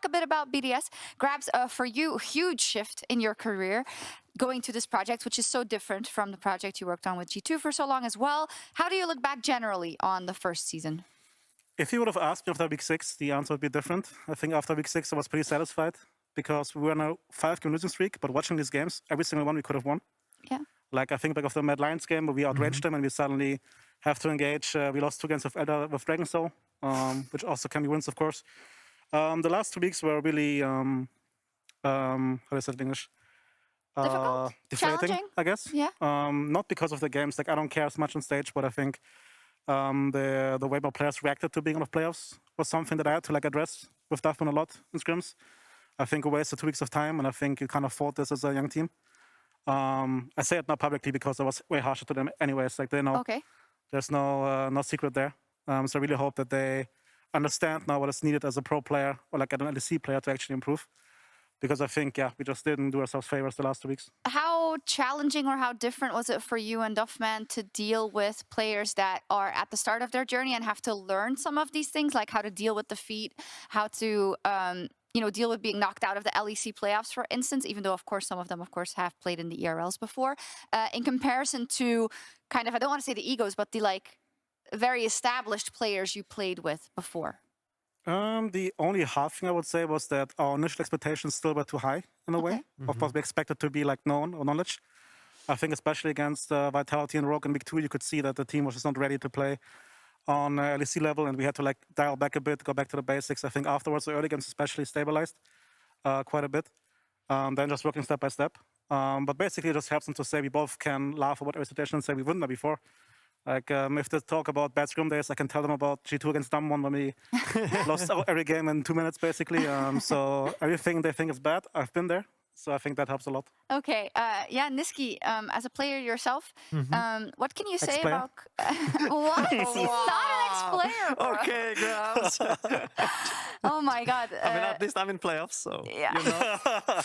a bit about BDS Grabbz. For you, huge shift in your career, going to this project, which is so different from the project you worked on with G2 for so long as well. How do you look back generally on the first season? If you would have asked me after week 6, the answer would be different. I think after week 6, I was pretty satisfied because we were on a 5-game losing streak, but watching these games, every single one we could have won. Yeah. Like, I think back of the Mad Lions game where we outraged them and we suddenly have to engage. We lost 2 games with Dragon Soul, which also can be wins, of course. The last 2 weeks were really, how is that in English? Difficult? Deflating, I guess. Yeah. Not because of the games. Like, I don't care as much on stage, but I think the way my players reacted to being out of playoffs was something that I had to address with Duffman a lot in scrims. I think we wasted 2 weeks of time, and I think you kind of fought this as a young team. I say it not publicly because I was way harsher to them anyways. Like, they know there's no secret there. So I really hope that they understand now what is needed as a pro player or like an LEC player to actually improve. Because I think, we just didn't do ourselves favors the last 2 weeks. How challenging or how different was it for you and Duffman to deal with players that are at the start of their journey and have to learn some of these things, like how to deal with defeat, how to deal with being knocked out of the LEC playoffs, for instance, even though, of course, some of them, of course, have played in the ERLs before, in comparison to kind of, I don't want to say the egos, but the very established players you played with before? The only hard thing I would say was that our initial expectations still were too high in a way. Of course, we expected to be known or knowledge. I think especially against Vitality and Rogue in week 2, you could see that the team was just not ready to play on LEC level, and we had to dial back a bit, go back to the basics. I think afterwards, the early games especially stabilized quite a bit. Then just working step by step. But basically, it just helps them to say we both can laugh about every situation and say we wouldn't have before. Like, if they talk about bad scrim days, I can tell them about G2 against Damwon when we lost every game in 2 minutes, basically. So everything they think is bad, I've been there. So I think that helps a lot. Okay. Nisqy, as a player yourself, what can you say about... What? Not an ex-player, bro. Okay, Grabbz. Oh, my God. I mean, at least I'm in playoffs, so, yeah. you know.